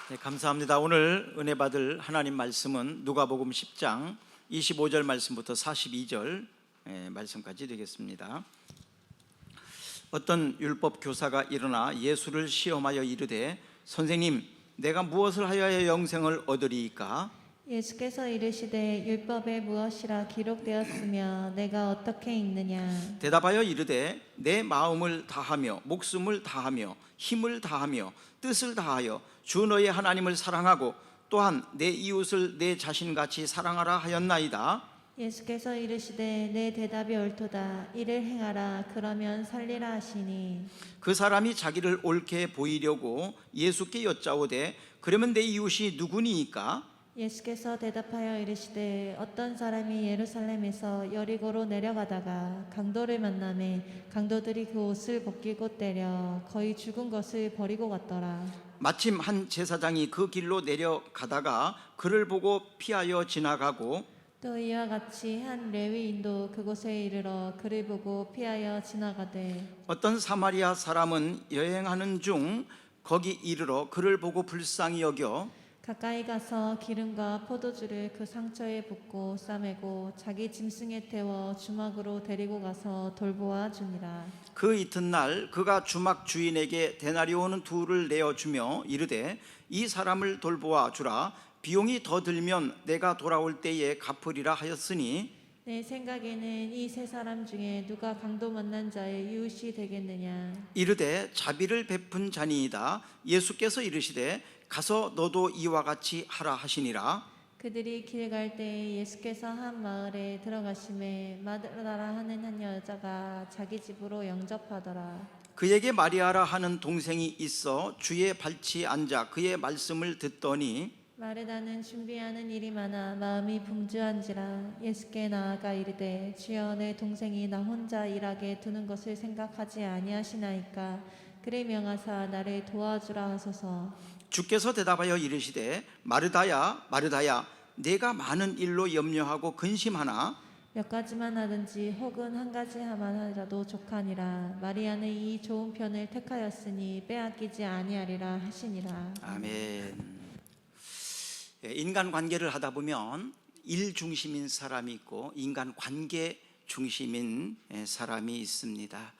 네, 감사합니다. 오늘 은혜 받을 하나님 말씀은 누가복음 10장 25절 말씀부터 42절 말씀까지 되겠습니다. 어떤 율법 교사가 일어나 예수를 시험하여 이르되 선생님, 내가 무엇을 하여야 영생을 얻으리이까? 예수께서 이르시되 율법에 무엇이라 기록되었으며 내가 어떻게 읽느냐. 대답하여 이르되 내 마음을 다하며 목숨을 다하며 힘을 다하며 뜻을 다하여 주 너의 하나님을 사랑하고 또한 내 이웃을 내 자신같이 사랑하라 하였나이다. 예수께서 이르시되 내 대답이 옳도다. 이를 행하라. 그러면 살리라 하시니. 그 사람이 자기를 옳게 보이려고 예수께 여짜오되 그러면 내 이웃이 누구니이까? 예수께서 대답하여 이르시되 어떤 사람이 예루살렘에서 여리고로 내려가다가 강도를 만나매 강도들이 그 옷을 벗기고 때려 거의 죽은 것을 버리고 갔더라. 마침 한 제사장이 그 길로 내려가다가 그를 보고 피하여 지나가고 또 이와 같이 한 레위인도 그곳에 이르러 그를 보고 피하여 지나가되 어떤 사마리아 사람은 여행하는 중 거기 이르러 그를 보고 불쌍히 여겨 가까이 가서 기름과 포도주를 그 상처에 붓고 싸매고 자기 짐승에 태워 주막으로 데리고 가서 돌보아 주니라. 그 이튿날 그가 주막 주인에게 데나리온은 둘을 내어주며 이르되 이 사람을 돌보아 주라. 비용이 더 들면 내가 돌아올 때에 갚으리라 하였으니 내 생각에는 이 세 사람 중에 누가 강도 만난 자의 이웃이 되겠느냐. 이르되 자비를 베푼 자니이다. 예수께서 이르시되 가서 너도 이와 같이 하라 하시니라. 그들이 길 갈 때 예수께서 한 마을에 들어가심에 마르다라 하는 한 여자가 자기 집으로 영접하더라. 그에게 마리아라 하는 동생이 있어 주의 발치에 앉아 그의 말씀을 듣더니 마르다는 준비하는 일이 많아 마음이 분주한지라. 예수께 나아가 이르되 주여, 내 동생이 나 혼자 일하게 두는 것을 생각하지 아니하시나이까. 그를 명하사 나를 도와주라 하소서. 주께서 대답하여 이르시되 마르다야 마르다야 내가 많은 일로 염려하고 근심하나 몇 가지만 하든지 혹은 한 가지만 하더라도 족하니라. 마리아는 이 좋은 편을 택하였으니 빼앗기지 아니하리라 하시니라. 아멘. 인간 관계를 하다 보면 일 중심인 사람이 있고 인간 관계 중심인 사람이 있습니다.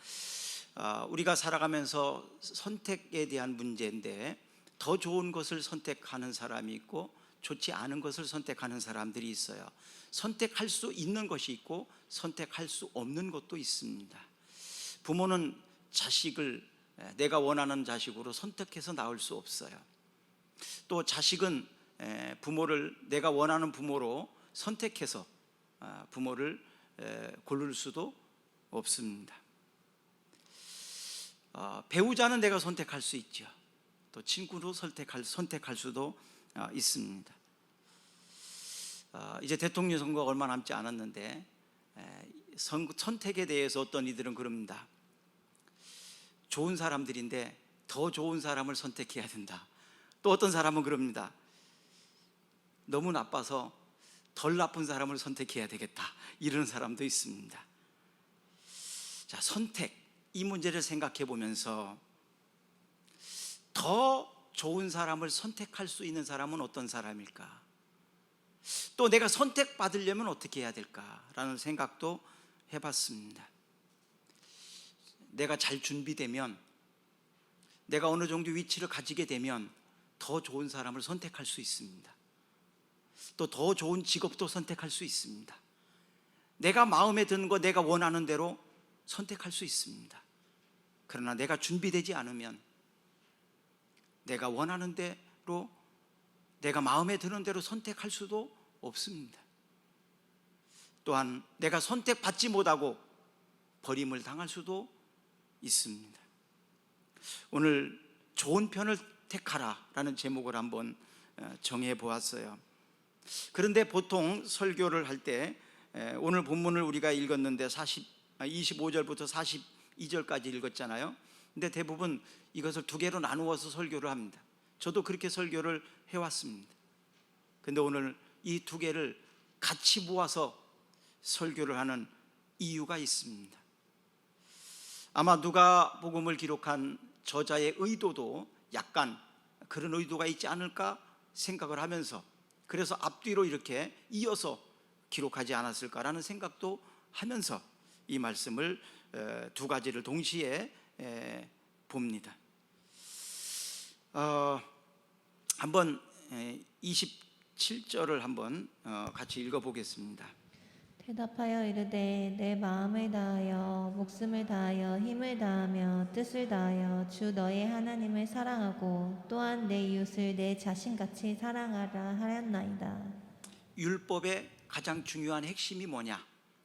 우리가 살아가면서 선택에 대한 문제인데 더 좋은 것을 선택하는 사람이 있고 좋지 않은 것을 선택하는 사람들이 있어요. 선택할 수 있는 것이 있고 선택할 수 없는 것도 있습니다. 부모는 자식을 내가 원하는 자식으로 선택해서 낳을 수 없어요. 또 자식은 부모를 내가 원하는 부모로 선택해서 부모를 고를 수도 없습니다. 배우자는 내가 선택할 수 있죠. 또 친구로 선택할 수도 있습니다. 이제 대통령 선거가 얼마 남지 않았는데 선택에 대해서 어떤 이들은 그럽니다. 좋은 사람들인데 더 좋은 사람을 선택해야 된다. 또 어떤 사람은 그럽니다. 너무 나빠서 덜 나쁜 사람을 선택해야 되겠다. 이런 사람도 있습니다. 자, 선택, 이 문제를 생각해 보면서 더 좋은 사람을 선택할 수 있는 사람은 어떤 사람일까? 또 내가 선택받으려면 어떻게 해야 될까라는 생각도 해봤습니다. 내가 잘 준비되면, 내가 어느 정도 위치를 가지게 되면 더 좋은 사람을 선택할 수 있습니다. 또 더 좋은 직업도 선택할 수 있습니다. 내가 마음에 드는 거 내가 원하는 대로 선택할 수 있습니다. 그러나 내가 준비되지 않으면 내가 원하는 대로, 내가 마음에 드는 대로 선택할 수도 없습니다. 또한 내가 선택받지 못하고 버림을 당할 수도 있습니다. 오늘 좋은 편을 택하라라는 제목을 한번 정해 보았어요. 그런데 보통 설교를 할 때 오늘 본문을 우리가 읽었는데 25절부터 42절까지 읽었잖아요. 근데 대부분 이것을 두 개로 나누어서 설교를 합니다. 저도 그렇게 설교를 해왔습니다. 근데 오늘 이 두 개를 같이 모아서 설교를 하는 이유가 있습니다. 아마 누가복음을 기록한 저자의 의도도 약간 그런 의도가 있지 않을까 생각을 하면서, 그래서 앞뒤로 이렇게 이어서 기록하지 않았을까라는 생각도 하면서 이 말씀을 두 가지를 동시에 봅니다. 한번 27절을 한번 같이 읽어보겠습니다. 대답하여 이르되 내 마음을 다하여 목숨을 다하여 힘을 다하며 뜻을 다하여 주 너의 하나님을 사랑하고 또한 내 이웃을 내 자신같이 사랑하라 하였나이다. 율법의 가장 중요한 핵심이 뭐냐?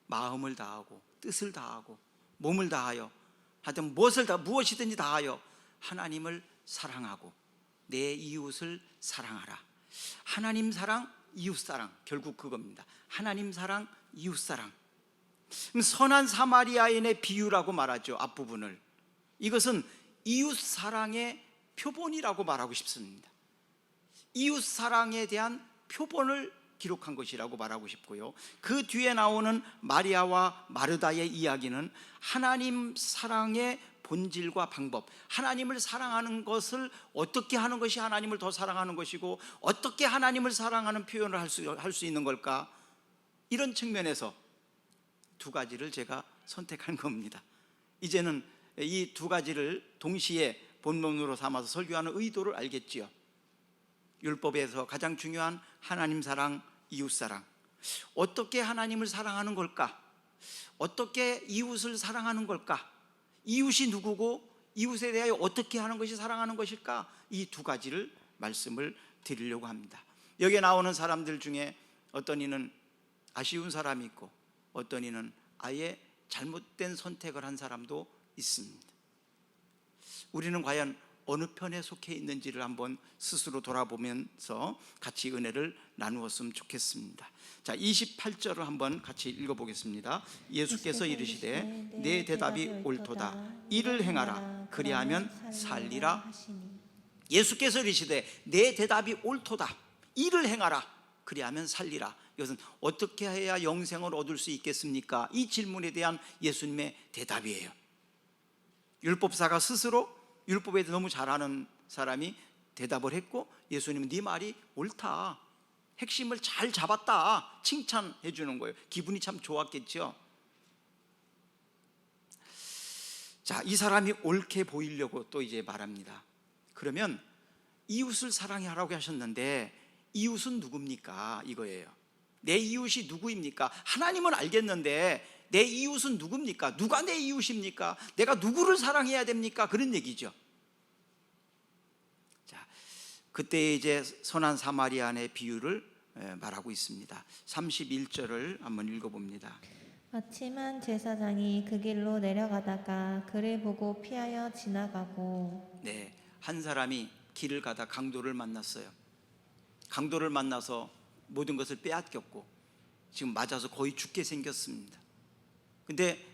마음을 다하고 뜻을 다하고 몸을 다하여 하여튼 무엇이든지 다하여 하나님을 사랑하고 내 이웃을 사랑하라. 하나님 사랑, 이웃 사랑, 결국 그겁니다. 하나님 사랑, 이웃 사랑. 선한 사마리아인의 비유라고 말하죠. 앞부분을. 이것은 이웃 사랑의 표본이라고 말하고 싶습니다. 이웃 사랑에 대한 표본을 기록한 것이라고 말하고 싶고요. 그 뒤에 나오는 마리아와 마르다의 이야기는 하나님 사랑의 본질과 방법, 하나님을 사랑하는 것을 어떻게 하는 것이 하나님을 더 사랑하는 것이고 어떻게 하나님을 사랑하는 표현을 할 수 있는 걸까? 이런 측면에서 두 가지를 제가 선택한 겁니다. 이제는 이 두 가지를 동시에 본문으로 삼아서 설교하는 의도를 알겠지요. 율법에서 가장 중요한 하나님 사랑, 이웃 사랑. 어떻게 하나님을 사랑하는 걸까? 어떻게 이웃을 사랑하는 걸까? 이웃이 누구고 이웃에 대하여 어떻게 하는 것이 사랑하는 것일까? 이 두 가지를 말씀을 드리려고 합니다. 여기에 나오는 사람들 중에 어떤 이는 아쉬운 사람이 있고 어떤 이는 아예 잘못된 선택을 한 사람도 있습니다. 우리는 과연 어느 편에 속해 있는지를 한번 스스로 돌아보면서 같이 은혜를 나누었으면 좋겠습니다. 자, 28절을 한번 같이 읽어보겠습니다. 예수께서 이르시되 내 대답이 옳도다. 이를 행하라. 그리하면 살리라. 예수께서 이르시되 내 대답이 옳도다. 이를 행하라. 그리하면 살리라. 이것은 어떻게 해야 영생을 얻을 수 있겠습니까? 이 질문에 대한 예수님의 대답이에요. 율법사가 스스로 율법에 너무 잘 아는 사람이 대답을 했고 예수님은 네 말이 옳다, 핵심을 잘 잡았다 칭찬해 주는 거예요. 기분이 참 좋았겠죠. 자, 이 사람이 옳게 보이려고 또 이제 말합니다. 그러면 이웃을 사랑하라고 하셨는데 이웃은 누굽니까? 이거예요. 내 이웃이 누구입니까? 하나님은 알겠는데 내 이웃은 누굽니까? 누가 내 이웃입니까? 내가 누구를 사랑해야 됩니까? 그런 얘기죠. 자, 그때 이제 선한 사마리아인의 비유를 말하고 있습니다. 31절을 한번 읽어봅니다. 마침 한 제사장이 그 길로 내려가다가 그를 보고 피하여 지나가고. 네, 한 사람이 길을 가다 강도를 만났어요. 강도를 만나서 모든 것을 빼앗겼고 지금 맞아서 거의 죽게 생겼습니다. 근데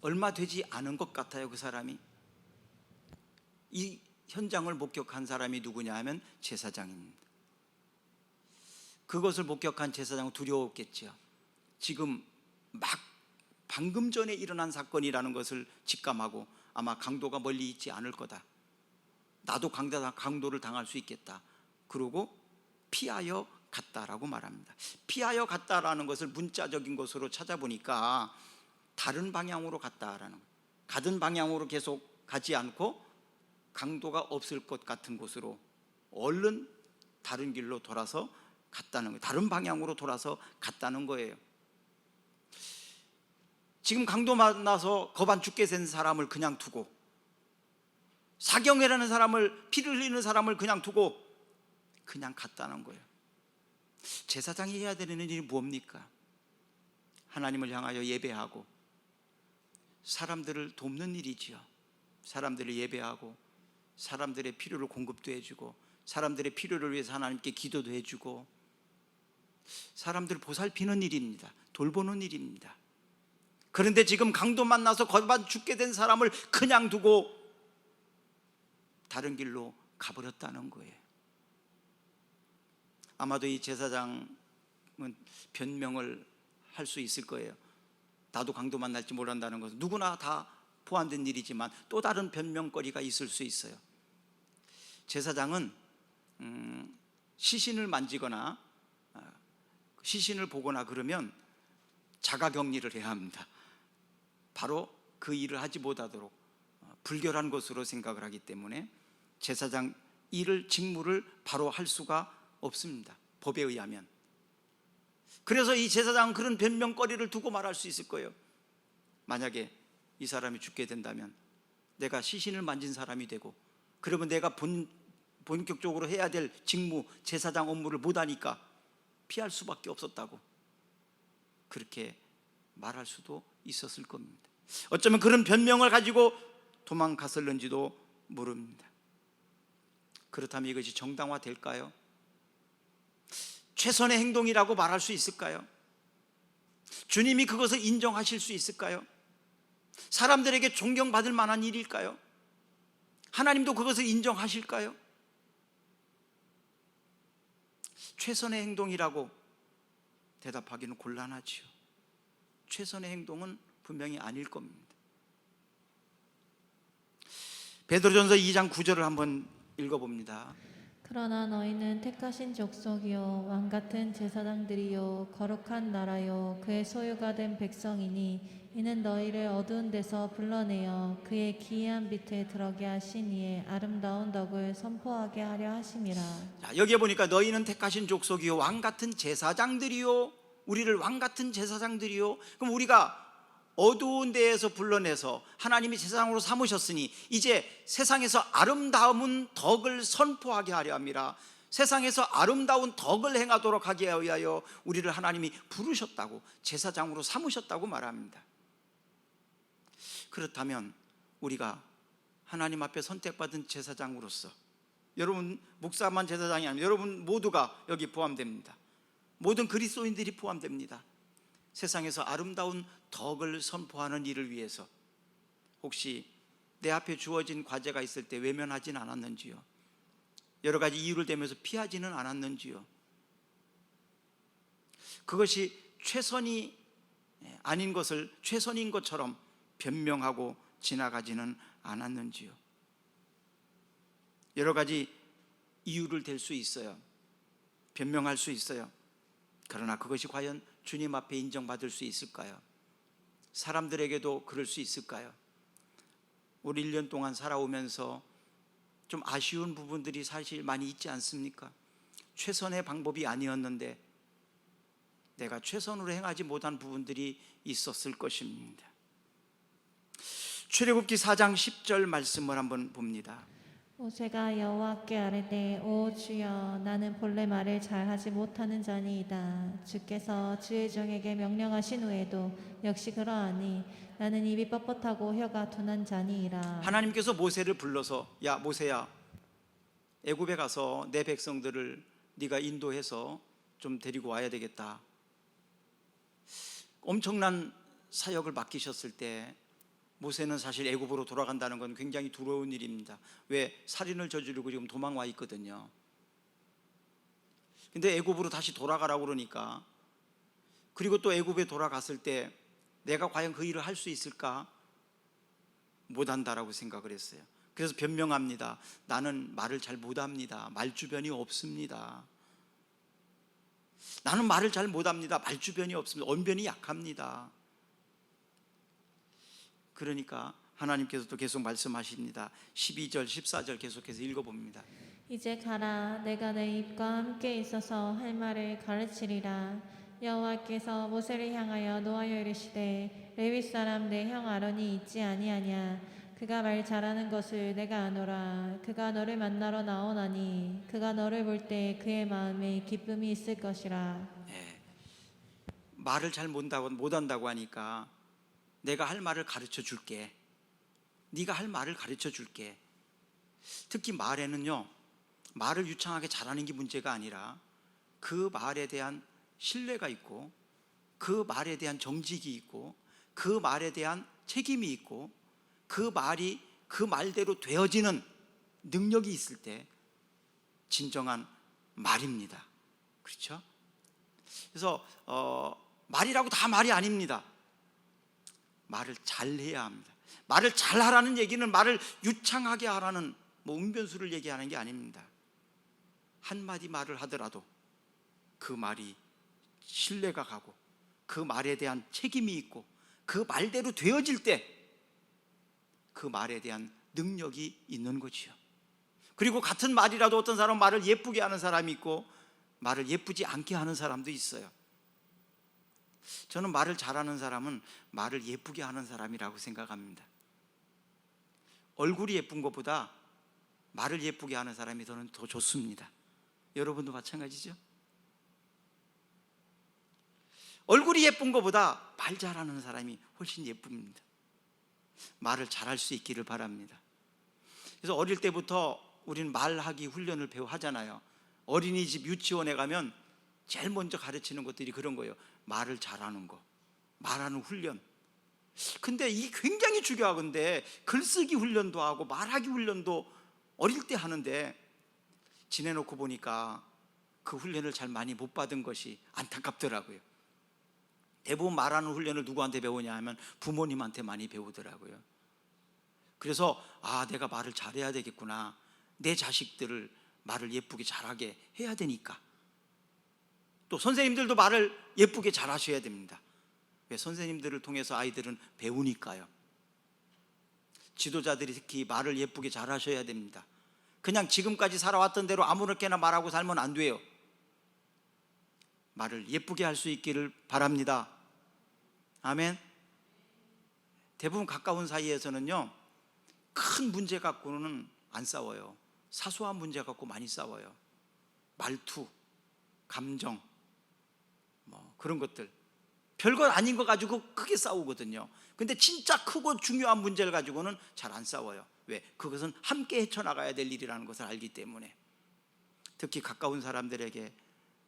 얼마 되지 않은 것 같아요. 그 사람이. 이 현장을 목격한 사람이 누구냐 하면 제사장입니다. 그것을 목격한 제사장은 두려웠겠죠. 지금 막 방금 전에 일어난 사건이라는 것을 직감하고 아마 강도가 멀리 있지 않을 거다. 나도 강도를 당할 수 있겠다. 그러고 피하여 갔다라고 말합니다. 피하여 갔다라는 것을 문자적인 것으로 찾아보니까 다른 방향으로 갔다라는 거예요. 가던 방향으로 계속 가지 않고 강도가 없을 것 같은 곳으로 얼른 다른 길로 돌아서 갔다는 거예요. 다른 방향으로 돌아서 갔다는 거예요. 지금 강도 만나서 거반 죽게 된 사람을 그냥 두고 사경이라는 사람을, 피를 흘리는 사람을 그냥 두고 그냥 갔다는 거예요. 제사장이 해야 되는 일이 뭡니까? 하나님을 향하여 예배하고 사람들을 돕는 일이지요. 사람들을 예배하고 사람들의 필요를 공급도 해주고 사람들의 필요를 위해서 하나님께 기도도 해주고 사람들을 보살피는 일입니다. 돌보는 일입니다. 그런데 지금 강도 만나서 거반 죽게 된 사람을 그냥 두고 다른 길로 가버렸다는 거예요. 아마도 이 제사장은 변명을 할 수 있을 거예요. 나도 강도 만날지 모른다는 것은 누구나 다 포함된 일이지만 또 다른 변명거리가 있을 수 있어요. 제사장은 시신을 만지거나 시신을 보거나 그러면 자가격리를 해야 합니다. 바로 그 일을 하지 못하도록 불결한 것으로 생각을 하기 때문에 제사장 직무를 바로 할 수가 없습니다, 법에 의하면. 그래서 이 제사장은 그런 변명거리를 두고 말할 수 있을 거예요. 만약에 이 사람이 죽게 된다면 내가 시신을 만진 사람이 되고, 그러면 내가 본격적으로 해야 될 직무, 제사장 업무를 못하니까 피할 수밖에 없었다고 그렇게 말할 수도 있었을 겁니다. 어쩌면 그런 변명을 가지고 도망갔을는지도 모릅니다. 그렇다면 이것이 정당화될까요? 최선의 행동이라고 말할 수 있을까요? 주님이 그것을 인정하실 수 있을까요? 사람들에게 존경받을 만한 일일까요? 하나님도 그것을 인정하실까요? 최선의 행동이라고 대답하기는 곤란하지요. 최선의 행동은 분명히 아닐 겁니다. 베드로전서 2장 9절을 한번 읽어봅니다. 그러나 너희는 택하신 족속이요 왕같은 제사장들이요 거룩한 나라요 그의 소유가 된 백성이니 이는 너희를 어두운 데서 불러내어 그의 기이한 빛에 들어게 하신 이의 아름다운 덕을 선포하게 하려 하심이라. 자, 여기에 보니까 너희는 택하신 족속이요 왕같은 제사장들이요, 우리를 왕같은 제사장들이요. 그럼 우리가 어두운 데에서 불러내서 하나님이 제사장으로 삼으셨으니 이제 세상에서 아름다운 덕을 선포하게 하려 함이라. 세상에서 아름다운 덕을 행하도록 하게 하여 우리를 하나님이 부르셨다고, 제사장으로 삼으셨다고 말합니다. 그렇다면 우리가 하나님 앞에 선택받은 제사장으로서, 여러분 목사만 제사장이 아니라 여러분 모두가 여기 포함됩니다. 모든 그리스도인들이 포함됩니다. 세상에서 아름다운 덕을 선포하는 일을 위해서 혹시 내 앞에 주어진 과제가 있을 때 외면하진 않았는지요? 여러 가지 이유를 대면서 피하지는 않았는지요? 그것이 최선이 아닌 것을 최선인 것처럼 변명하고 지나가지는 않았는지요? 여러 가지 이유를 댈 수 있어요. 변명할 수 있어요. 그러나 그것이 과연 주님 앞에 인정받을 수 있을까요? 사람들에게도 그럴 수 있을까요? 우리 1년 동안 살아오면서 좀 아쉬운 부분들이 사실 많이 있지 않습니까? 최선의 방법이 아니었는데 내가 최선으로 행하지 못한 부분들이 있었을 것입니다. 출애굽기 4장 10절 말씀을 한번 봅니다. 모세가 여호와께 아뢰되 오 주여 나는 본래 말을 잘하지 못하는 자니이다. 주께서 주의 종에게 명령하신 후에도 역시 그러하니 나는 입이 뻣뻣하고 혀가 둔한 자니이라. 하나님께서 모세를 불러서 야 모세야, 애굽에 가서 내 백성들을 네가 인도해서 좀 데리고 와야 되겠다. 엄청난 사역을 맡기셨을 때 모세는 사실 애굽으로 돌아간다는 건 굉장히 두려운 일입니다. 왜? 살인을 저지르고 지금 도망와 있거든요. 근데 애굽으로 다시 돌아가라고 그러니까, 그리고 또 애굽에 돌아갔을 때 내가 과연 그 일을 할 수 있을까? 못한다라고 생각을 했어요. 그래서 변명합니다. 나는 말을 잘 못합니다. 말주변이 없습니다. 나는 말을 잘 못합니다. 말주변이 없습니다. 언변이 약합니다. 그러니까 하나님께서 또 계속 말씀하십니다. 12절 14절 계속해서 읽어봅니다. 이제 가라 내가 내 입과 함께 있어서 할 말을 가르치리라. 여호와께서 모세를 향하여 노하여 이르시되 레위 사람 내 형 아론이 있지 아니하냐. 그가 말 잘하는 것을 내가 아노라. 그가 너를 만나러 나오나니 그가 너를 볼 때 그의 마음에 기쁨이 있을 것이라. 말을 잘 못한다고 하니까 내가 할 말을 가르쳐 줄게. 네가 할 말을 가르쳐 줄게. 특히 말에는요, 말을 유창하게 잘하는 게 문제가 아니라 그 말에 대한 신뢰가 있고, 그 말에 대한 정직이 있고, 그 말에 대한 책임이 있고, 그 말이 그 말대로 되어지는 능력이 있을 때 진정한 말입니다. 그렇죠? 그래서 말이라고 다 말이 아닙니다. 말을 잘해야 합니다. 말을 잘하라는 얘기는 말을 유창하게 하라는 웅변수를 얘기하는 게 아닙니다. 한마디 말을 하더라도 그 말이 신뢰가 가고 그 말에 대한 책임이 있고 그 말대로 되어질 때 그 말에 대한 능력이 있는 거지요. 그리고 같은 말이라도 어떤 사람은 말을 예쁘게 하는 사람이 있고 말을 예쁘지 않게 하는 사람도 있어요. 저는 말을 잘하는 사람은 말을 예쁘게 하는 사람이라고 생각합니다. 얼굴이 예쁜 것보다 말을 예쁘게 하는 사람이 저는 더 좋습니다. 여러분도 마찬가지죠? 얼굴이 예쁜 것보다 말 잘하는 사람이 훨씬 예쁩니다. 말을 잘할 수 있기를 바랍니다. 그래서 어릴 때부터 우리는 말하기 훈련을 하잖아요. 어린이집 유치원에 가면 제일 먼저 가르치는 것들이 그런 거예요. 말을 잘하는 거, 말하는 훈련. 근데 이게 굉장히 중요하건데 글쓰기 훈련도 하고 말하기 훈련도 어릴 때 하는데 지내놓고 보니까 그 훈련을 잘 많이 못 받은 것이 안타깝더라고요. 대부분 말하는 훈련을 누구한테 배우냐 하면 부모님한테 많이 배우더라고요. 그래서 내가 말을 잘해야 되겠구나. 내 자식들을 말을 예쁘게 잘하게 해야 되니까. 또 선생님들도 말을 예쁘게 잘하셔야 됩니다. 왜? 선생님들을 통해서 아이들은 배우니까요. 지도자들이 특히 말을 예쁘게 잘하셔야 됩니다. 그냥 지금까지 살아왔던 대로 아무렇게나 말하고 살면 안 돼요. 말을 예쁘게 할 수 있기를 바랍니다. 아멘. 대부분 가까운 사이에서는요, 큰 문제 갖고는 안 싸워요. 사소한 문제 갖고 많이 싸워요. 말투, 감정, 그런 것들 별것 아닌 거 가지고 크게 싸우거든요. 근데 진짜 크고 중요한 문제를 가지고는 잘 안 싸워요. 왜? 그것은 함께 헤쳐나가야 될 일이라는 것을 알기 때문에. 특히 가까운 사람들에게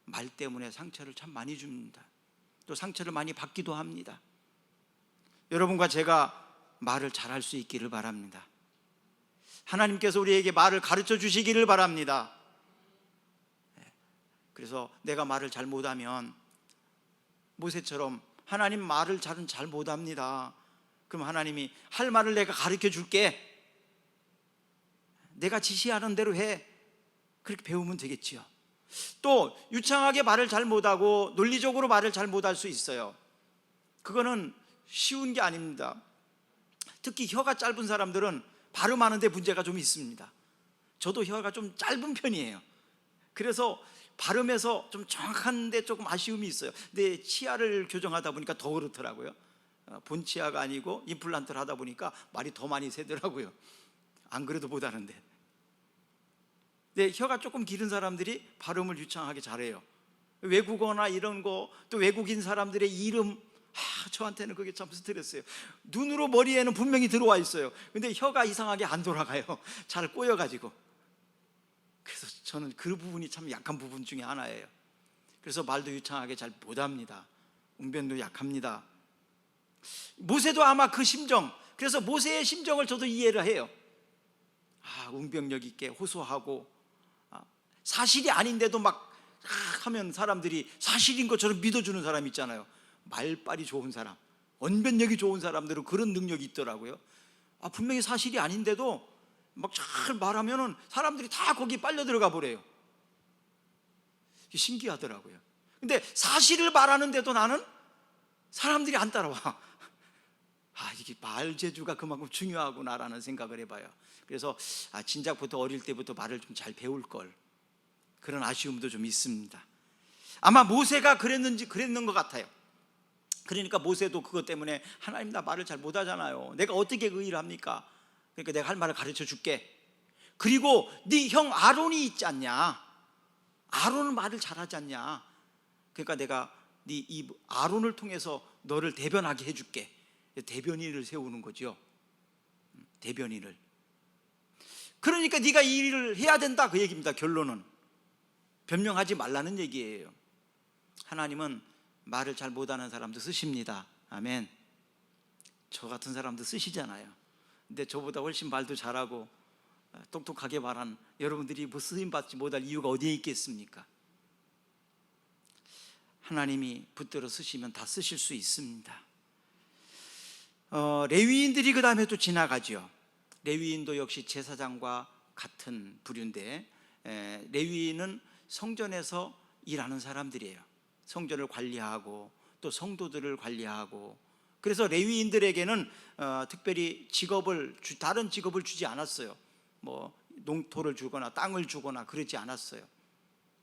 말 때문에 상처를 참 많이 줍니다. 또 상처를 많이 받기도 합니다. 여러분과 제가 말을 잘할 수 있기를 바랍니다. 하나님께서 우리에게 말을 가르쳐 주시기를 바랍니다. 그래서 내가 말을 잘 못하면 모세처럼 하나님 말을 잘 못합니다. 그럼 하나님이 할 말을 내가 가르쳐 줄게. 내가 지시하는 대로 해. 그렇게 배우면 되겠지요. 또 유창하게 말을 잘 못하고 논리적으로 말을 잘 못할 수 있어요. 그거는 쉬운 게 아닙니다. 특히 혀가 짧은 사람들은 발음하는 데 문제가 좀 있습니다. 저도 혀가 좀 짧은 편이에요. 그래서 발음에서 좀 정확한데 조금 아쉬움이 있어요. 근데 치아를 교정하다 보니까 더 그렇더라고요. 본치아가 아니고 임플란트를 하다 보니까 말이 더 많이 새더라고요. 안 그래도 못하는데. 근데 혀가 조금 길은 사람들이 발음을 유창하게 잘해요. 외국어나 이런 거, 또 외국인 사람들의 이름, 저한테는 그게 참 스트레스예요. 눈으로 머리에는 분명히 들어와 있어요. 근데 혀가 이상하게 안 돌아가요. 잘 꼬여가지고. 그래서 저는 그 부분이 참 약한 부분 중에 하나예요. 그래서 말도 유창하게 잘 못합니다. 웅변도 약합니다. 모세도 아마 그 심정, 그래서 모세의 심정을 저도 이해를 해요. 웅변력 있게 호소하고, 사실이 아닌데도 막 하면 사람들이 사실인 것처럼 믿어주는 사람 있잖아요. 말빨이 좋은 사람, 언변력이 좋은 사람들은 그런 능력이 있더라고요. 분명히 사실이 아닌데도 막 잘 말하면은 사람들이 다 거기 빨려 들어가 버려요. 신기하더라고요. 근데 사실을 말하는데도 나는 사람들이 안 따라와. 이게 말 재주가 그만큼 중요하구나라는 생각을 해봐요. 그래서 진작부터 어릴 때부터 말을 좀 잘 배울 걸, 그런 아쉬움도 좀 있습니다. 아마 모세가 그랬는 것 같아요. 그러니까 모세도 그것 때문에 하나님, 나 말을 잘 못하잖아요. 내가 어떻게 그 일을 합니까? 그러니까 내가 할 말을 가르쳐 줄게. 그리고 네 형 아론이 있지 않냐? 아론은 말을 잘하지 않냐? 그러니까 내가 네 이 아론을 통해서 너를 대변하게 해줄게. 대변인을 세우는 거죠. 대변인을. 그러니까 네가 이 일을 해야 된다, 그 얘기입니다. 결론은 변명하지 말라는 얘기예요. 하나님은 말을 잘 못하는 사람도 쓰십니다. 아멘. 저 같은 사람도 쓰시잖아요. 근데 저보다 훨씬 말도 잘하고 똑똑하게 말한 여러분들이 쓰임받지 못할 이유가 어디에 있겠습니까? 하나님이 붙들어 쓰시면 다 쓰실 수 있습니다. 레위인들이 그 다음에 또 지나가죠. 레위인도 역시 제사장과 같은 부류인데, 레위인은 성전에서 일하는 사람들이에요. 성전을 관리하고 또 성도들을 관리하고, 그래서 레위인들에게는 특별히 다른 직업을 주지 않았어요. 뭐 농토를 주거나 땅을 주거나 그러지 않았어요.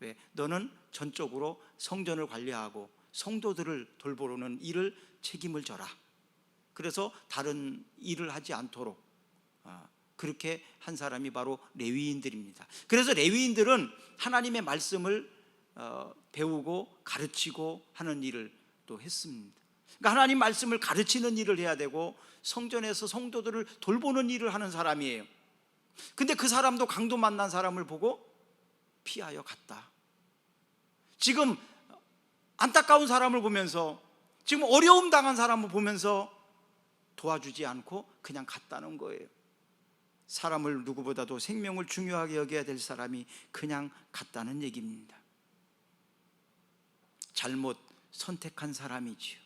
왜? 너는 전적으로 성전을 관리하고 성도들을 돌보는 일을 책임을 져라. 그래서 다른 일을 하지 않도록 그렇게 한 사람이 바로 레위인들입니다. 그래서 레위인들은 하나님의 말씀을 배우고 가르치고 하는 일을 또 했습니다. 그러니까 하나님 말씀을 가르치는 일을 해야 되고 성전에서 성도들을 돌보는 일을 하는 사람이에요. 근데 그 사람도 강도 만난 사람을 보고 피하여 갔다. 지금 안타까운 사람을 보면서, 지금 어려움 당한 사람을 보면서 도와주지 않고 그냥 갔다는 거예요. 사람을 누구보다도 생명을 중요하게 여겨야 될 사람이 그냥 갔다는 얘기입니다. 잘못 선택한 사람이지요.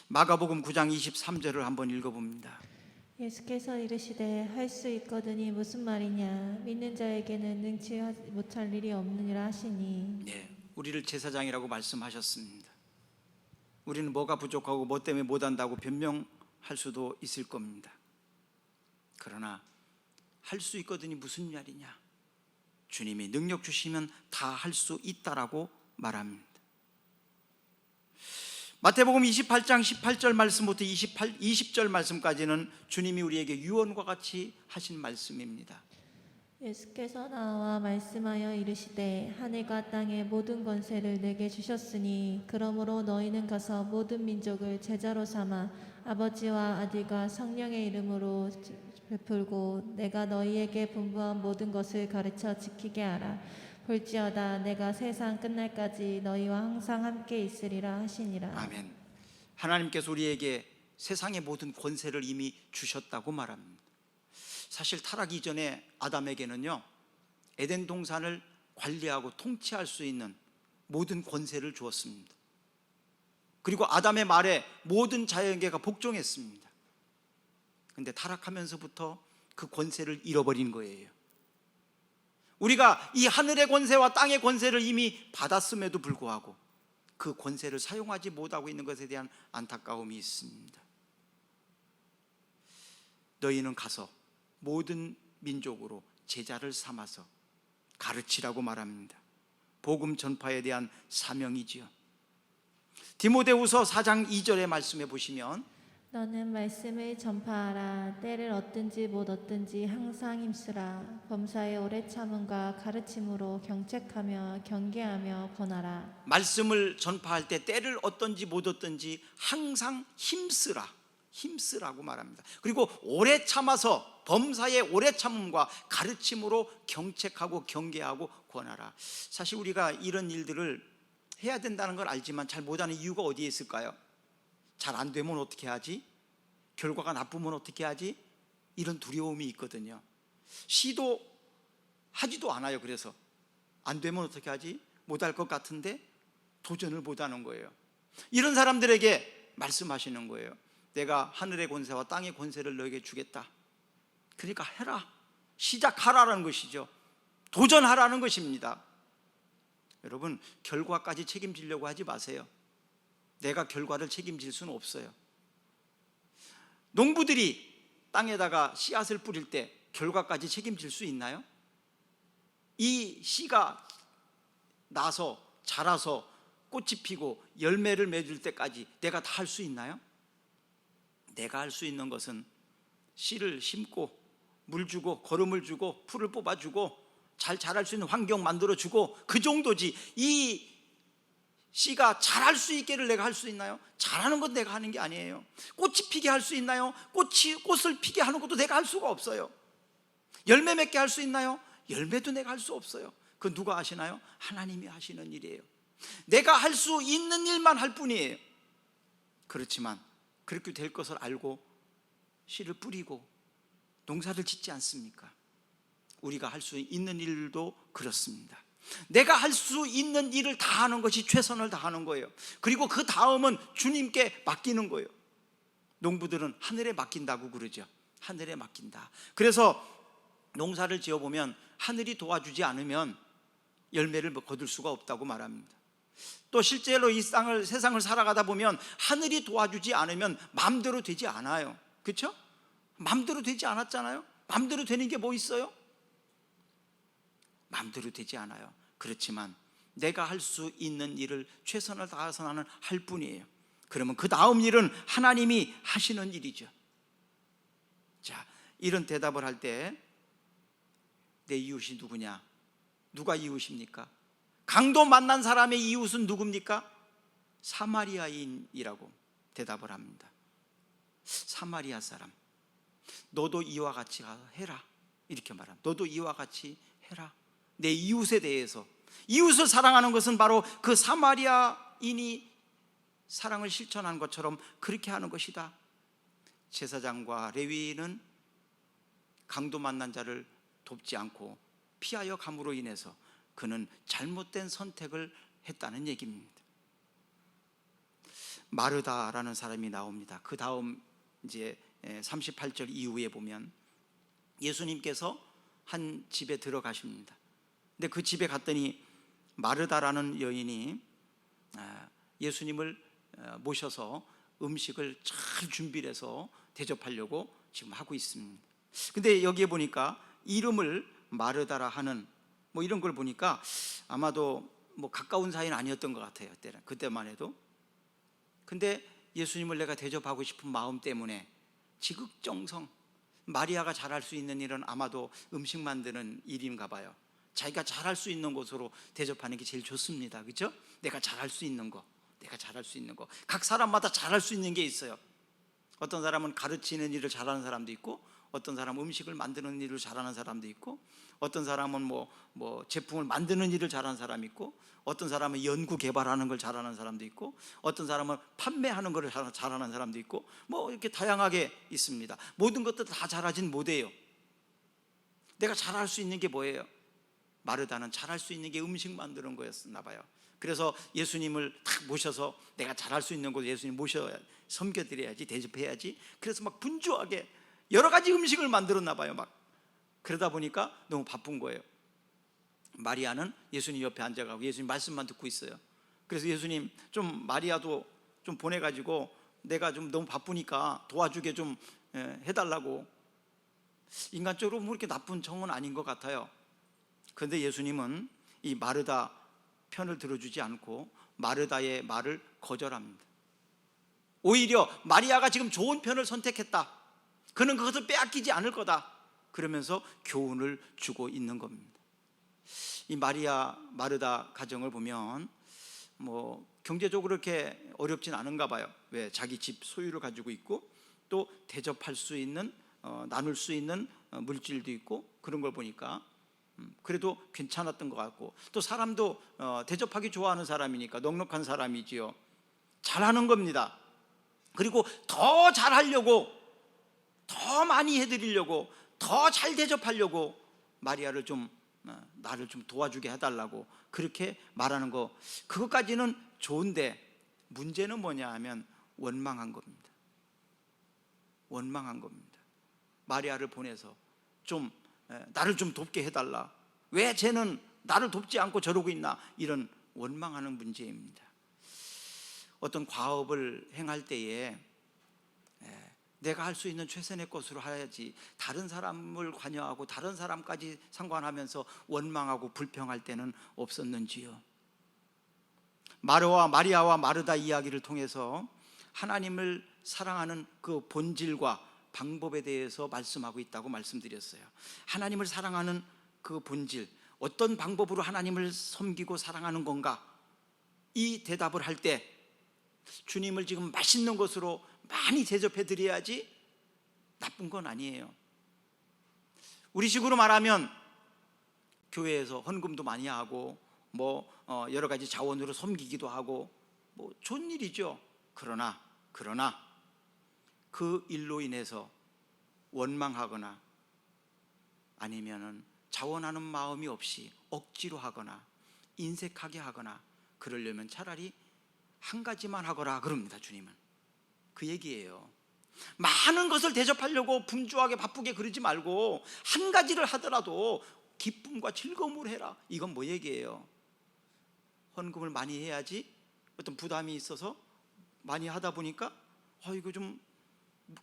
마가복음 9장 23절을 한번 읽어봅니다. 예수께서 이르시되 할 수 있거든이 무슨 말이냐, 믿는 자에게는 능치 못할 일이 없느니라 하시니. 우리를 제사장이라고 말씀하셨습니다. 우리는 뭐가 부족하고 뭐 때문에 못한다고 변명할 수도 있을 겁니다. 그러나 할 수 있거든이 무슨 말이냐, 주님이 능력 주시면 다 할 수 있다라고 말합니다. 마태복음 28장 18절 말씀부터 20절 말씀까지는 주님이 우리에게 유언과 같이 하신 말씀입니다. 예수께서 나와 말씀하여 이르시되 하늘과 땅의 모든 권세를 내게 주셨으니 그러므로 너희는 가서 모든 민족을 제자로 삼아 아버지와 아들과 성령의 이름으로 베풀고 내가 너희에게 분부한 모든 것을 가르쳐 지키게 하라. 볼지어다 내가 세상 끝날까지 너희와 항상 함께 있으리라 하시니라. 아멘. 하나님께서 우리에게 세상의 모든 권세를 이미 주셨다고 말합니다. 사실 타락 이전에 아담에게는요, 에덴 동산을 관리하고 통치할 수 있는 모든 권세를 주었습니다. 그리고 아담의 말에 모든 자연계가 복종했습니다. 그런데 타락하면서부터 그 권세를 잃어버린 거예요. 우리가 이 하늘의 권세와 땅의 권세를 이미 받았음에도 불구하고 그 권세를 사용하지 못하고 있는 것에 대한 안타까움이 있습니다. 너희는 가서 모든 민족으로 제자를 삼아서 가르치라고 말합니다. 복음 전파에 대한 사명이지요. 디모데후서 4장 2절의 말씀에 보시면 너는 말씀을 전파하라. 때를 얻든지 못 얻든지 항상 힘쓰라. 범사에 오래 참음과 가르침으로 경책하며 경계하며 권하라. 말씀을 전파할 때 때를 얻든지 못 얻든지 항상 힘쓰라고 말합니다. 그리고 오래 참아서 범사에 오래 참음과 가르침으로 경책하고 경계하고 권하라. 사실 우리가 이런 일들을 해야 된다는 걸 알지만 잘 못하는 이유가 어디에 있을까요? 잘 안 되면 어떻게 하지? 결과가 나쁘면 어떻게 하지? 이런 두려움이 있거든요. 시도하지도 않아요. 그래서 안 되면 어떻게 하지? 못할 것 같은데 도전을 못하는 거예요. 이런 사람들에게 말씀하시는 거예요. 내가 하늘의 권세와 땅의 권세를 너에게 주겠다. 그러니까 해라, 시작하라는 것이죠. 도전하라는 것입니다. 여러분, 결과까지 책임지려고 하지 마세요. 내가 결과를 책임질 수는 없어요. 농부들이 땅에다가 씨앗을 뿌릴 때 결과까지 책임질 수 있나요? 이 씨가 나서 자라서 꽃이 피고 열매를 맺을 때까지 내가 다 할 수 있나요? 내가 할 수 있는 것은 씨를 심고 물 주고 거름을 주고 풀을 뽑아주고 잘 자랄 수 있는 환경 만들어주고 그 정도지. 이 씨가 자랄 수 있게를 내가 할 수 있나요? 자라는 건 내가 하는 게 아니에요. 꽃이 피게 할 수 있나요? 꽃을 피게 하는 것도 내가 할 수가 없어요. 열매 맺게 할 수 있나요? 열매도 내가 할 수 없어요. 그건 누가 하시나요? 하나님이 하시는 일이에요. 내가 할 수 있는 일만 할 뿐이에요. 그렇지만 그렇게 될 것을 알고 씨를 뿌리고 농사를 짓지 않습니까? 우리가 할 수 있는 일도 그렇습니다. 내가 할 수 있는 일을 다 하는 것이 최선을 다하는 거예요. 그리고 그 다음은 주님께 맡기는 거예요. 농부들은 하늘에 맡긴다고 그러죠. 하늘에 맡긴다. 그래서 농사를 지어보면 하늘이 도와주지 않으면 열매를 거둘 수가 없다고 말합니다. 또 실제로 이 세상을 살아가다 보면 하늘이 도와주지 않으면 마음대로 되지 않아요. 그렇죠? 마음대로 되지 않았잖아요. 마음대로 되는 게 뭐 있어요? 마음대로 되지 않아요. 그렇지만 내가 할 수 있는 일을 최선을 다해서 나는 할 뿐이에요. 그러면 그 다음 일은 하나님이 하시는 일이죠. 자, 이런 대답을 할 때 내 이웃이 누구냐? 누가 이웃입니까? 강도 만난 사람의 이웃은 누굽니까? 사마리아인이라고 대답을 합니다. 사마리아 사람, 너도 이와 같이 해라, 이렇게 말합니다. 너도 이와 같이 해라. 내 이웃에 대해서, 이웃을 사랑하는 것은 바로 그 사마리아인이 사랑을 실천한 것처럼 그렇게 하는 것이다. 제사장과 레위인은 강도 만난 자를 돕지 않고 피하여 감으로 인해서 그는 잘못된 선택을 했다는 얘기입니다. 마르다라는 사람이 나옵니다. 그 다음 이제 38절 이후에 보면 예수님께서 한 집에 들어가십니다. 근데 그 집에 갔더니 마르다라는 여인이 예수님을 모셔서 음식을 잘 준비를 해서 대접하려고 지금 하고 있습니다. 근데 여기에 보니까 이름을 마르다라 하는 뭐 이런 걸 보니까 아마도 뭐 가까운 사이는 아니었던 것 같아요. 그때만 해도. 근데 예수님을 내가 대접하고 싶은 마음 때문에 지극정성, 마리아가 잘할 수 있는 일은 아마도 음식 만드는 일인가 봐요. 자기가 잘할 수 있는 곳으로 대접하는 게 제일 좋습니다. 그렇죠? 내가 잘할 수 있는 거, 내가 잘할 수 있는 거. 각 사람마다 잘할 수 있는 게 있어요. 어떤 사람은 가르치는 일을 잘하는 사람도 있고, 어떤 사람은 음식을 만드는 일을 잘하는 사람도 있고, 어떤 사람은 뭐 제품을 만드는 일을 잘하는 사람이 있고, 어떤 사람은 연구 개발하는 걸 잘하는 사람도 있고, 어떤 사람은 판매하는 걸 잘하는 사람도 있고, 뭐 이렇게 다양하게 있습니다. 모든 것들 다 잘하진 못해요. 내가 잘할 수 있는 게 뭐예요? 마르다는 잘할 수 있는 게 음식 만드는 거였나 봐요. 그래서 예수님을 탁 모셔서 내가 잘할 수 있는 곳에 예수님 모셔 섬겨드려야지, 대접해야지. 그래서 막 분주하게 여러 가지 음식을 만들었나 봐요. 막 그러다 보니까 너무 바쁜 거예요. 마리아는 예수님 옆에 앉아가고 예수님 말씀만 듣고 있어요. 그래서 예수님 좀 마리아도 좀 보내가지고 내가 좀 너무 바쁘니까 도와주게 좀 해달라고. 인간적으로 뭐 이렇게 나쁜 정은 아닌 것 같아요. 그런데 예수님은 이 마르다 편을 들어주지 않고 마르다의 말을 거절합니다. 오히려 마리아가 지금 좋은 편을 선택했다, 그는 그것을 빼앗기지 않을 거다, 그러면서 교훈을 주고 있는 겁니다. 이 마르다 가정을 보면 뭐 경제적으로 이렇게 어렵진 않은가 봐요. 왜? 자기 집 소유를 가지고 있고, 또 대접할 수 있는 나눌 수 있는 물질도 있고, 그런 걸 보니까 그래도 괜찮았던 것 같고, 또 사람도 대접하기 좋아하는 사람이니까 넉넉한 사람이지요. 잘하는 겁니다. 그리고 더 잘하려고, 더 많이 해드리려고, 더 잘 대접하려고 마리아를 나를 좀 도와주게 해달라고 그렇게 말하는 거, 그것까지는 좋은데 문제는 뭐냐 하면 원망한 겁니다. 원망한 겁니다. 마리아를 보내서 나를 좀 돕게 해달라, 왜 쟤는 나를 돕지 않고 저러고 있나, 이런 원망하는 문제입니다. 어떤 과업을 행할 때에 내가 할 수 있는 최선의 것으로 해야지, 다른 사람을 관여하고 다른 사람까지 상관하면서 원망하고 불평할 때는 없었는지요. 마리아와 마르다 이야기를 통해서 하나님을 사랑하는 그 본질과 방법에 대해서 말씀하고 있다고 말씀드렸어요. 하나님을 사랑하는 그 본질, 어떤 방법으로 하나님을 섬기고 사랑하는 건가, 이 대답을 할 때 주님을 지금 맛있는 것으로 많이 대접해 드려야지 나쁜 건 아니에요. 우리식으로 말하면 교회에서 헌금도 많이 하고 여러 가지 자원으로 섬기기도 하고 좋은 일이죠. 그러나 그 일로 인해서 원망하거나 아니면은 자원하는 마음이 없이 억지로 하거나 인색하게 하거나 그러려면 차라리 한 가지만 하거라 그럽니다. 주님은 그 얘기예요. 많은 것을 대접하려고 분주하게 바쁘게 그러지 말고 한 가지를 하더라도 기쁨과 즐거움으로 해라. 이건 뭐 얘기예요? 헌금을 많이 해야지 어떤 부담이 있어서 많이 하다 보니까 이거 좀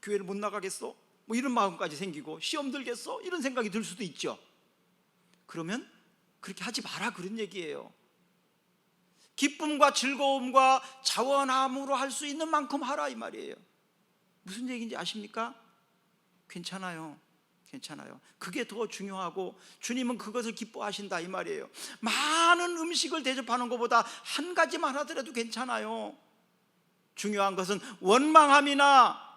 교회를 못 나가겠어? 뭐 이런 마음까지 생기고 시험 들겠어? 이런 생각이 들 수도 있죠. 그러면 그렇게 하지 마라 그런 얘기예요. 기쁨과 즐거움과 자원함으로 할 수 있는 만큼 하라 이 말이에요. 무슨 얘기인지 아십니까? 괜찮아요. 괜찮아요. 그게 더 중요하고 주님은 그것을 기뻐하신다 이 말이에요. 많은 음식을 대접하는 것보다 한 가지만 하더라도 괜찮아요. 중요한 것은 원망함이나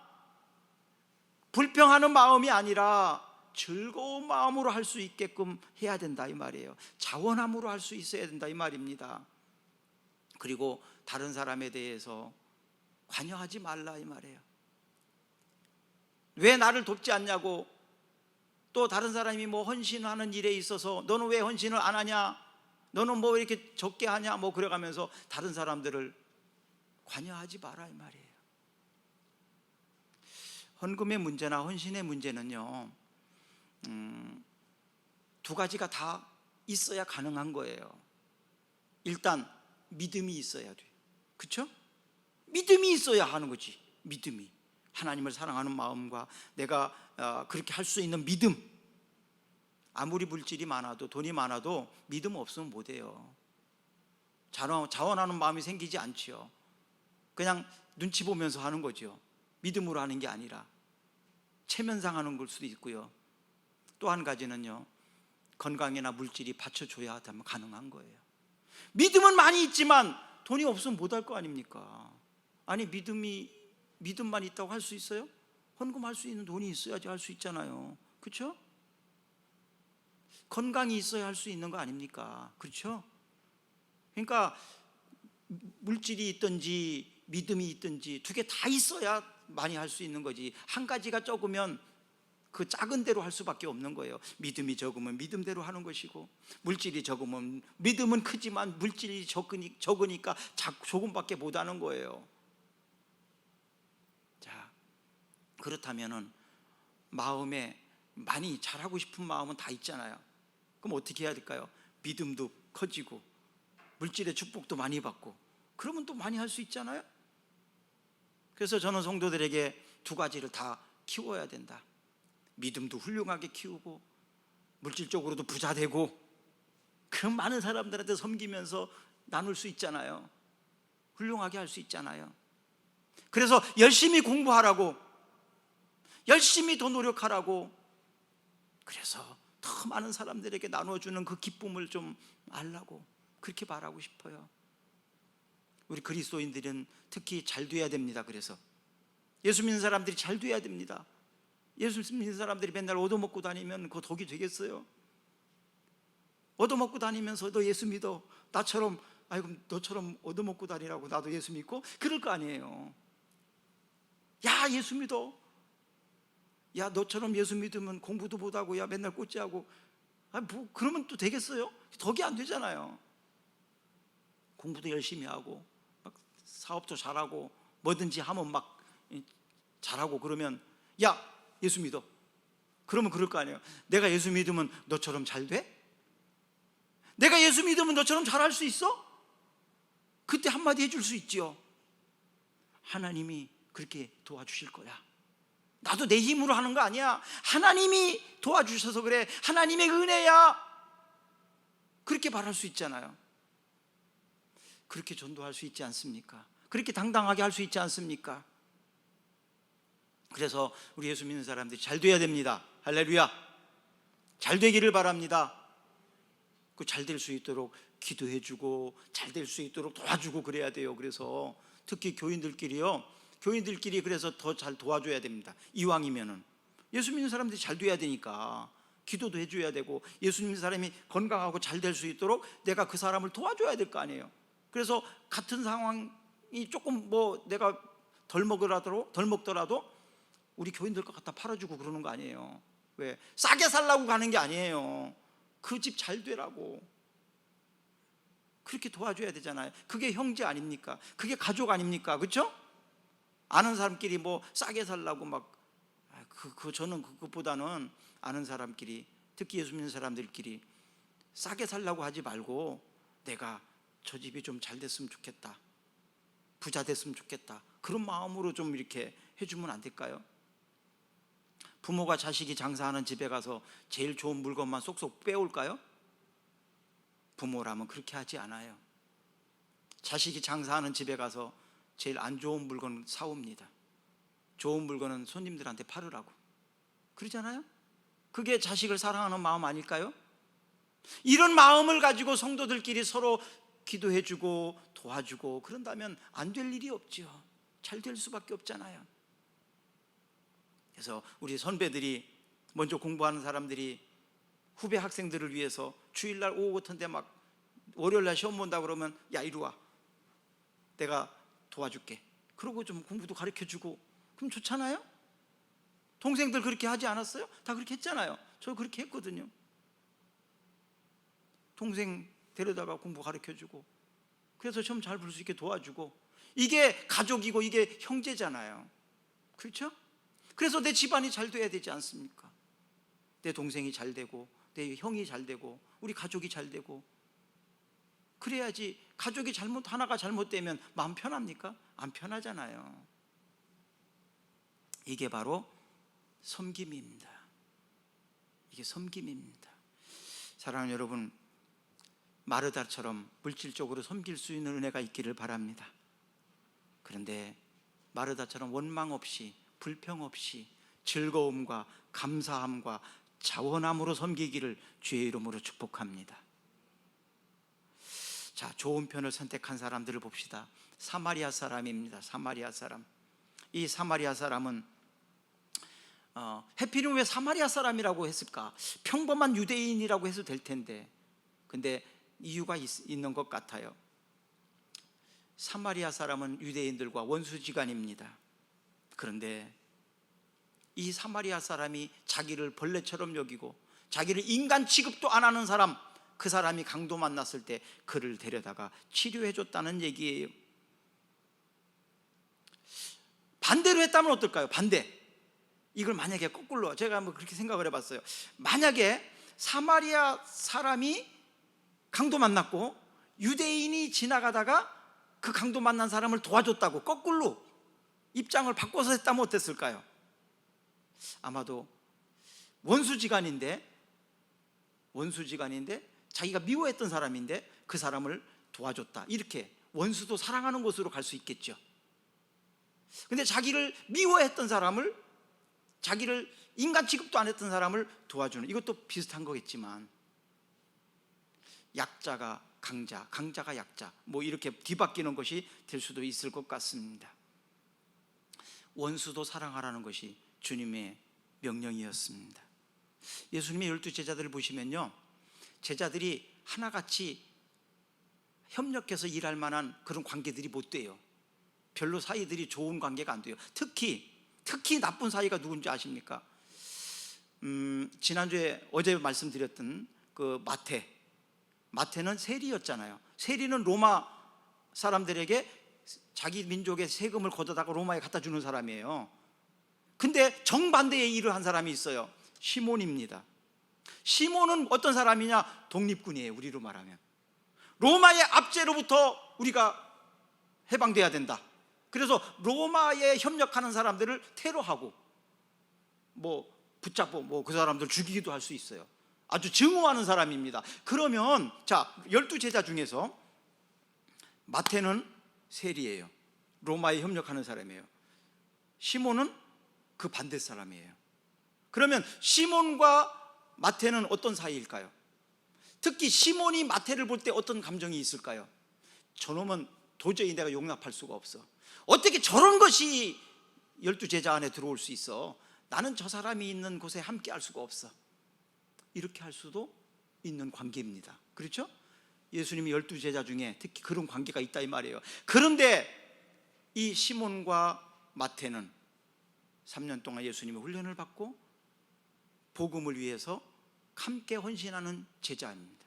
불평하는 마음이 아니라 즐거운 마음으로 할 수 있게끔 해야 된다 이 말이에요. 자원함으로 할 수 있어야 된다 이 말입니다. 그리고 다른 사람에 대해서 관여하지 말라 이 말이에요. 왜 나를 돕지 않냐고, 또 다른 사람이 뭐 헌신하는 일에 있어서 너는 왜 헌신을 안 하냐, 너는 뭐 이렇게 적게 하냐, 뭐 그래가면서 다른 사람들을 관여하지 마라 이 말이에요. 헌금의 문제나 헌신의 문제는요, 두 가지가 다 있어야 가능한 거예요. 일단 믿음이 있어야 돼요. 그렇죠? 믿음이 있어야 하는 거지. 믿음이, 하나님을 사랑하는 마음과 내가 그렇게 할 수 있는 믿음. 아무리 물질이 많아도 돈이 많아도 믿음 없으면 못해요. 자원하는 마음이 생기지 않지요. 그냥 눈치 보면서 하는 거죠. 믿음으로 하는 게 아니라 체면상 하는 걸 수도 있고요. 또 한 가지는요, 건강이나 물질이 받쳐줘야 하면 가능한 거예요. 믿음은 많이 있지만 돈이 없으면 못할 거 아닙니까? 아니 믿음만 있다고 할 수 있어요? 헌금할 수 있는 돈이 있어야지 할 수 있잖아요. 그렇죠? 건강이 있어야 할 수 있는 거 아닙니까? 그렇죠? 그러니까 물질이 있든지 믿음이 있든지 두 개 다 있어야 많이 할 수 있는 거지. 한 가지가 적으면 그 작은 대로 할 수밖에 없는 거예요. 믿음이 적으면 믿음대로 하는 것이고, 물질이 적으면 믿음은 크지만 물질이 적으니까 조금밖에 못 하는 거예요. 자, 그렇다면은 마음에 많이 잘하고 싶은 마음은 다 있잖아요. 그럼 어떻게 해야 될까요? 믿음도 커지고 물질의 축복도 많이 받고, 그러면 또 많이 할 수 있잖아요. 그래서 저는 성도들에게 두 가지를 다 키워야 된다. 믿음도 훌륭하게 키우고 물질적으로도 부자 되고, 그럼 많은 사람들한테 섬기면서 나눌 수 있잖아요. 훌륭하게 할 수 있잖아요. 그래서 열심히 공부하라고, 열심히 더 노력하라고, 그래서 더 많은 사람들에게 나눠주는 그 기쁨을 좀 알라고, 그렇게 바라고 싶어요. 우리 그리스도인들은 특히 잘 돼야 됩니다. 그래서 예수 믿는 사람들이 잘 돼야 됩니다. 예수 믿는 사람들이 맨날 얻어먹고 다니면 그거 덕이 되겠어요? 얻어먹고 다니면서 너 예수 믿어, 나처럼, 아이고 너처럼 얻어먹고 다니라고 나도 예수 믿고, 그럴 거 아니에요. 야 예수 믿어, 야 너처럼 예수 믿으면 공부도 못하고, 야 맨날 꼴찌하고, 뭐 그러면 또 되겠어요? 덕이 안 되잖아요. 공부도 열심히 하고 막 사업도 잘하고 뭐든지 하면 막 잘하고, 그러면 야 예수 믿어, 그러면 그럴 거 아니에요. 내가 예수 믿으면 너처럼 잘 돼? 내가 예수 믿으면 너처럼 잘할 수 있어? 그때 한마디 해줄 수 있지요. 하나님이 그렇게 도와주실 거야. 나도 내 힘으로 하는 거 아니야. 하나님이 도와주셔서 그래. 하나님의 은혜야. 그렇게 말할 수 있잖아요. 그렇게 전도할 수 있지 않습니까? 그렇게 당당하게 할 수 있지 않습니까? 그래서 우리 예수 믿는 사람들이 잘 돼야 됩니다. 할렐루야. 잘 되기를 바랍니다. 그 잘 될 수 있도록 기도해주고 잘 될 수 있도록 도와주고 그래야 돼요. 그래서 특히 교인들끼리 그래서 더 잘 도와줘야 됩니다. 이왕이면은 예수 믿는 사람들이 잘 돼야 되니까 기도도 해줘야 되고, 예수 믿는 사람이 건강하고 잘 될 수 있도록 내가 그 사람을 도와줘야 될 거 아니에요. 그래서 같은 상황이 조금 뭐 내가 덜 먹더라도 우리 교인들 것 갖다 팔아주고 그러는 거 아니에요. 왜? 싸게 살라고 가는 게 아니에요. 그 집 잘 되라고 그렇게 도와줘야 되잖아요. 그게 형제 아닙니까? 그게 가족 아닙니까? 그렇죠? 아는 사람끼리 뭐 싸게 살라고 막 저는 그것보다는 아는 사람끼리, 특히 예수 믿는 사람들끼리 싸게 살라고 하지 말고 내가 저 집이 좀 잘 됐으면 좋겠다, 부자 됐으면 좋겠다, 그런 마음으로 좀 이렇게 해주면 안 될까요? 부모가 자식이 장사하는 집에 가서 제일 좋은 물건만 쏙쏙 빼올까요? 부모라면 그렇게 하지 않아요. 자식이 장사하는 집에 가서 제일 안 좋은 물건 사옵니다. 좋은 물건은 손님들한테 팔으라고 그러잖아요. 그게 자식을 사랑하는 마음 아닐까요? 이런 마음을 가지고 성도들끼리 서로 기도해주고 도와주고 그런다면 안 될 일이 없죠. 잘 될 수밖에 없잖아요. 그래서 우리 선배들이, 먼저 공부하는 사람들이 후배 학생들을 위해서 주일날 오후 같은데 막 월요일날 시험 본다 그러면 야 이리 와, 내가 도와줄게, 그러고 좀 공부도 가르쳐주고 그럼 좋잖아요. 동생들 그렇게 하지 않았어요? 다 그렇게 했잖아요. 저 그렇게 했거든요. 동생 데려다가 공부 가르쳐주고 그래서 시험 잘 볼 수 있게 도와주고, 이게 가족이고 이게 형제잖아요. 그렇죠? 그래서 내 집안이 잘 돼야 되지 않습니까? 내 동생이 잘 되고 내 형이 잘 되고 우리 가족이 잘 되고 그래야지. 가족이 하나가 잘못되면 마음 편합니까? 안 편하잖아요. 이게 바로 섬김입니다. 이게 섬김입니다. 사랑하는 여러분, 마르다처럼 물질적으로 섬길 수 있는 은혜가 있기를 바랍니다. 그런데 마르다처럼 원망 없이, 불평 없이 즐거움과 감사함과 자원함으로 섬기기를 주의 이름으로 축복합니다. 자, 좋은 편을 선택한 사람들을 봅시다. 사마리아 사람입니다. 사마리아 사람. 이 사마리아 사람은 해필이면 왜 사마리아 사람이라고 했을까? 평범한 유대인이라고 해도 될 텐데, 근데 이유가 있는 것 같아요. 사마리아 사람은 유대인들과 원수지간입니다. 그런데 이 사마리아 사람이 자기를 벌레처럼 여기고 자기를 인간 취급도 안 하는 사람, 그 사람이 강도 만났을 때 그를 데려다가 치료해 줬다는 얘기예요. 반대로 했다면 어떨까요? 반대. 이걸 만약에 거꾸로, 제가 한번 그렇게 생각을 해봤어요. 만약에 사마리아 사람이 강도 만났고 유대인이 지나가다가 그 강도 만난 사람을 도와줬다고 거꾸로 입장을 바꿔서 했다면 어땠을까요? 아마도 원수지간인데 자기가 미워했던 사람인데 그 사람을 도와줬다, 이렇게 원수도 사랑하는 곳으로 갈 수 있겠죠. 근데 자기를 미워했던 사람을, 자기를 인간 취급도 안 했던 사람을 도와주는, 이것도 비슷한 거겠지만 약자가 강자, 강자가 약자, 뭐 이렇게 뒤바뀌는 것이 될 수도 있을 것 같습니다. 원수도 사랑하라는 것이 주님의 명령이었습니다. 예수님의 12제자들을 보시면요, 제자들이 하나같이 협력해서 일할 만한 그런 관계들이 못 돼요. 별로 사이들이 좋은 관계가 안 돼요. 특히 나쁜 사이가 누군지 아십니까? 지난주에, 어제 말씀드렸던 그 마태는 세리였잖아요. 세리는 로마 사람들에게 자기 민족의 세금을 걷어다가 로마에 갖다 주는 사람이에요. 근데 정반대의 일을 한 사람이 있어요. 시몬입니다. 시몬은 어떤 사람이냐? 독립군이에요. 우리로 말하면 로마의 압제로부터 우리가 해방돼야 된다. 그래서 로마에 협력하는 사람들을 테러하고 뭐 붙잡고 뭐 그 사람들 죽이기도 할 수 있어요. 아주 증오하는 사람입니다. 그러면 자, 12제자 중에서 마태는 세리예요. 로마에 협력하는 사람이에요. 시몬은 그 반대 사람이에요. 그러면 시몬과 마태는 어떤 사이일까요? 특히 시몬이 마태를 볼 때 어떤 감정이 있을까요? 저놈은 도저히 내가 용납할 수가 없어. 어떻게 저런 것이 12제자 안에 들어올 수 있어? 나는 저 사람이 있는 곳에 함께 할 수가 없어. 이렇게 할 수도 있는 관계입니다. 그렇죠? 예수님이 12제자 중에 특히 그런 관계가 있다 이 말이에요. 그런데 이 시몬과 마태는 3년 동안 예수님의 훈련을 받고 복음을 위해서 함께 헌신하는 제자입니다.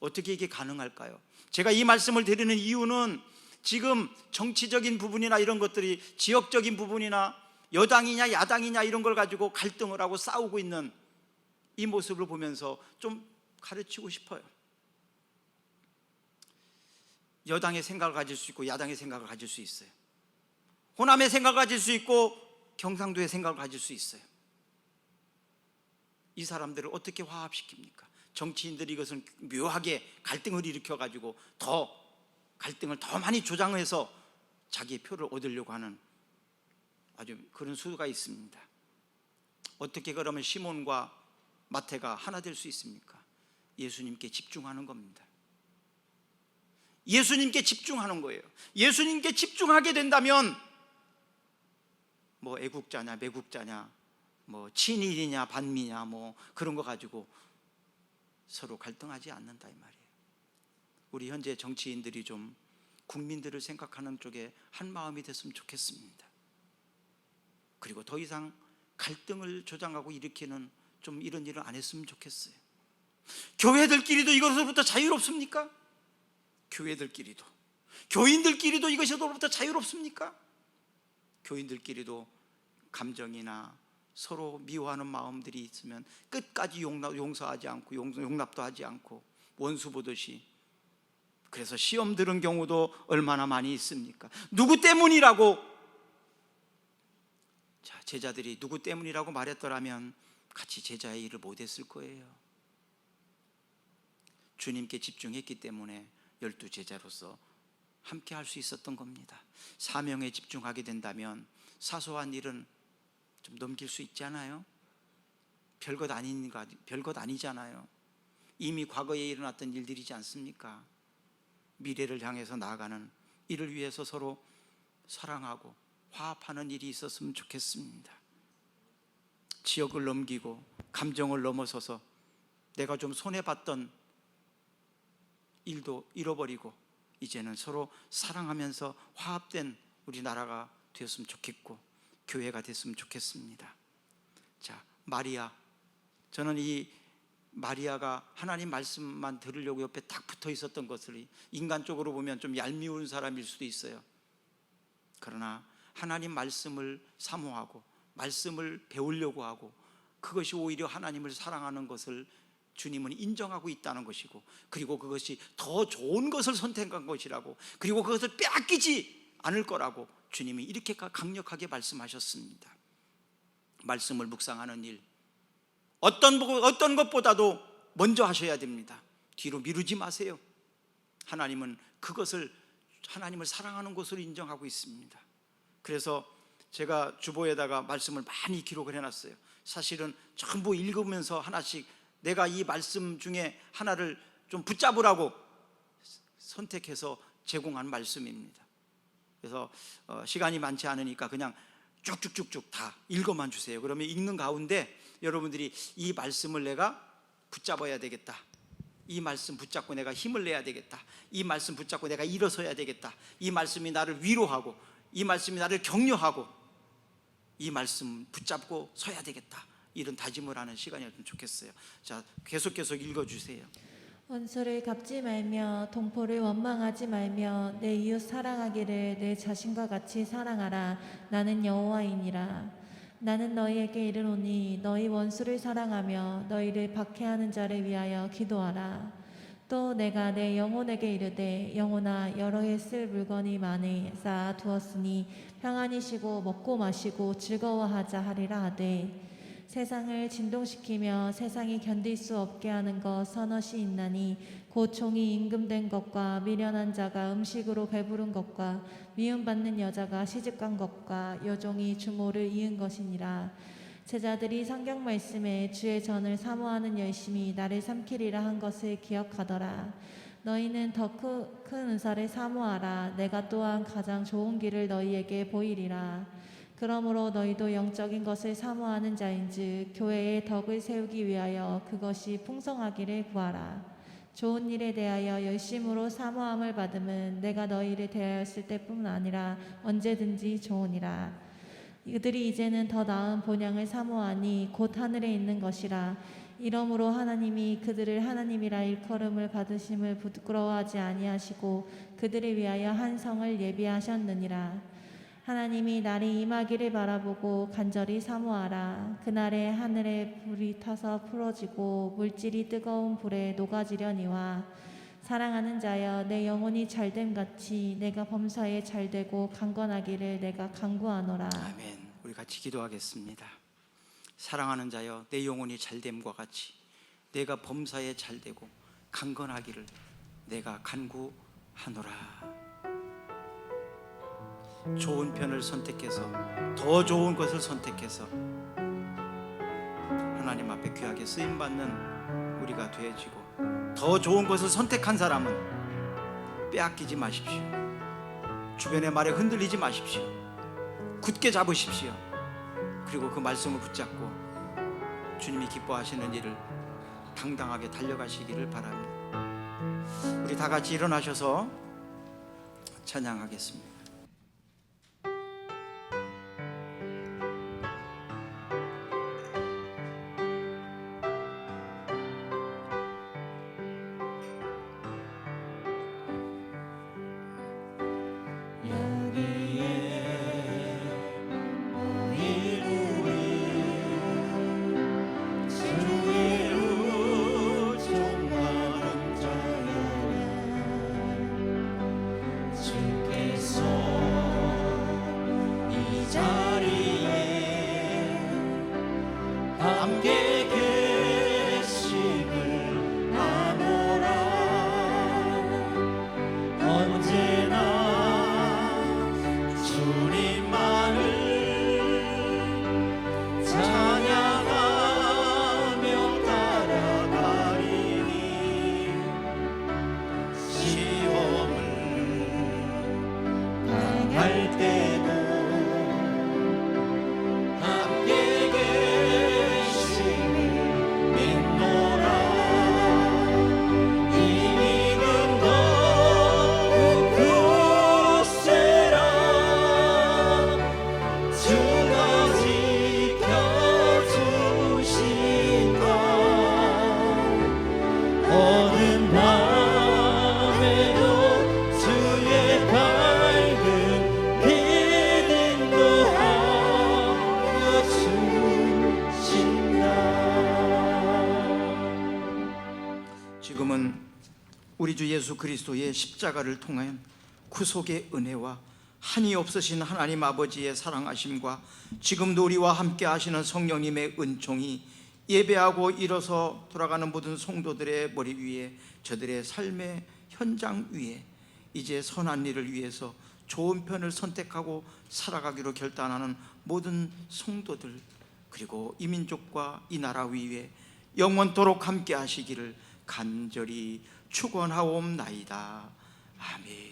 어떻게 이게 가능할까요? 제가 이 말씀을 드리는 이유는 지금 정치적인 부분이나 이런 것들이 지역적인 부분이나 여당이냐 야당이냐 이런 걸 가지고 갈등을 하고 싸우고 있는 이 모습을 보면서 좀 가르치고 싶어요. 여당의 생각을 가질 수 있고 야당의 생각을 가질 수 있어요. 호남의 생각을 가질 수 있고 경상도의 생각을 가질 수 있어요. 이 사람들을 어떻게 화합시킵니까? 정치인들이 이것을 묘하게 갈등을 일으켜가지고 더 갈등을 더 많이 조장해서 자기의 표를 얻으려고 하는 아주 그런 수가 있습니다. 어떻게 그러면 시몬과 마태가 하나 될 수 있습니까? 예수님께 집중하는 겁니다. 예수님께 집중하는 거예요. 예수님께 집중하게 된다면 뭐 애국자냐 매국자냐 뭐 친일이냐 반미냐 뭐 그런 거 가지고 서로 갈등하지 않는다 이 말이에요. 우리 현재 정치인들이 좀 국민들을 생각하는 쪽에 한 마음이 됐으면 좋겠습니다. 그리고 더 이상 갈등을 조장하고 일으키는 좀 이런 일을 안 했으면 좋겠어요. 교회들끼리도 이것으로부터 자유롭습니까? 교회들끼리도 교인들끼리도 이것으로부터 자유롭습니까? 교인들끼리도 감정이나 서로 미워하는 마음들이 있으면 끝까지 용서하지 않고 용납도 하지 않고 원수 보듯이, 그래서 시험 들은 경우도 얼마나 많이 있습니까? 누구 때문이라고, 자, 제자들이 누구 때문이라고 말했더라면 같이 제자의 일을 못했을 거예요. 주님께 집중했기 때문에 12제자로서 함께 할 수 있었던 겁니다. 사명에 집중하게 된다면 사소한 일은 좀 넘길 수 있지 않아요? 별것 아니잖아요. 이미 과거에 일어났던 일들이지 않습니까? 미래를 향해서 나아가는 이를 위해서 서로 사랑하고 화합하는 일이 있었으면 좋겠습니다. 지역을 넘기고 감정을 넘어서서 내가 좀 손해봤던 일도 잃어버리고 이제는 서로 사랑하면서 화합된 우리나라가 되었으면 좋겠고 교회가 됐으면 좋겠습니다. 자, 마리아, 저는 이 마리아가 하나님 말씀만 들으려고 옆에 딱 붙어 있었던 것을 인간적으로 보면 좀 얄미운 사람일 수도 있어요. 그러나 하나님 말씀을 사모하고 말씀을 배우려고 하고 그것이 오히려 하나님을 사랑하는 것을 주님은 인정하고 있다는 것이고, 그리고 그것이 더 좋은 것을 선택한 것이라고, 그리고 그것을 빼앗기지 않을 거라고 주님이 이렇게 강력하게 말씀하셨습니다. 말씀을 묵상하는 일, 어떤 것보다도 먼저 하셔야 됩니다. 뒤로 미루지 마세요. 하나님은 그것을 하나님을 사랑하는 것으로 인정하고 있습니다. 그래서 제가 주보에다가 말씀을 많이 기록을 해놨어요. 사실은 전부 읽으면서 하나씩 내가 이 말씀 중에 하나를 좀 붙잡으라고 선택해서 제공한 말씀입니다. 그래서 시간이 많지 않으니까 그냥 쭉쭉쭉쭉 다 읽어만 주세요. 그러면 읽는 가운데 여러분들이 이 말씀을 내가 붙잡아야 되겠다, 이 말씀 붙잡고 내가 힘을 내야 되겠다, 이 말씀 붙잡고 내가 일어서야 되겠다, 이 말씀이 나를 위로하고 이 말씀이 나를 격려하고 이 말씀 붙잡고 서야 되겠다, 이런 다짐을 하는 시간이었으면 좋겠어요. 자, 계속 읽어주세요. 원수를 갚지 말며 동포를 원망하지 말며 내 이웃 사랑하기를 내 자신과 같이 사랑하라. 나는 여호와이니라. 나는 너희에게 이르노니 너희 원수를 사랑하며 너희를 박해하는 자를 위하여 기도하라. 또 내가 내 영혼에게 이르되 영혼아 여러 해 쓸 물건이 많이 쌓아 두었으니 평안히 쉬고 먹고 마시고 즐거워하자 하리라 하되, 세상을 진동시키며 세상이 견딜 수 없게 하는 것 서너시 있나니 곧 종이 임금된 것과 미련한 자가 음식으로 배부른 것과 미움받는 여자가 시집간 것과 여종이 주모를 이은 것이니라. 제자들이 성경 말씀에 주의 전을 사모하는 열심히 나를 삼키리라 한 것을 기억하더라. 너희는 더 큰 은사를 사모하라. 내가 또한 가장 좋은 길을 너희에게 보이리라. 그러므로 너희도 영적인 것을 사모하는 자인즉 교회의 덕을 세우기 위하여 그것이 풍성하기를 구하라. 좋은 일에 대하여 열심으로 사모함을 받음은 내가 너희를 대하였을 때뿐 아니라 언제든지 좋으니라. 이들이 이제는 더 나은 본향을 사모하니 곧 하늘에 있는 것이라. 이러므로 하나님이 그들을 하나님이라 일컬음을 받으심을 부끄러워하지 아니하시고 그들을 위하여 한 성을 예비하셨느니라. 하나님이 날이 임하기를 바라보고 간절히 사모하라. 그날에 하늘에 불이 타서 풀어지고 물질이 뜨거운 불에 녹아지려니와 사랑하는 자여, 내 영혼이 잘됨 같이 내가 범사에 잘되고 강건하기를 내가 간구하노라. 아멘. 우리 같이 기도하겠습니다. 사랑하는 자여, 내 영혼이 잘됨과 같이 내가 범사에 잘되고 강건하기를 내가 간구하노라. 좋은 편을 선택해서, 더 좋은 것을 선택해서 하나님 앞에 귀하게 쓰임받는 우리가 되어지고, 더 좋은 것을 선택한 사람은 빼앗기지 마십시오. 주변의 말에 흔들리지 마십시오. 굳게 잡으십시오. 그리고 그 말씀을 붙잡고 주님이 기뻐하시는 일을 당당하게 달려가시기를 바랍니다. 우리 다 같이 일어나셔서 찬양하겠습니다. 지금은 우리 주 예수 그리스도의 십자가를 통한 구속의 은혜와 한이 없으신 하나님 아버지의 사랑하심과 지금도 우리와 함께 하시는 성령님의 은총이 예배하고 일어서 돌아가는 모든 성도들의 머리 위에, 저들의 삶의 현장 위에 이제 선한 일을 위해서 좋은 편을 선택하고 살아가기로 결단하는 모든 성도들, 그리고 이 민족과 이 나라 위에 영원토록 함께 하시기를 간절히 축원하옵나이다. 아멘.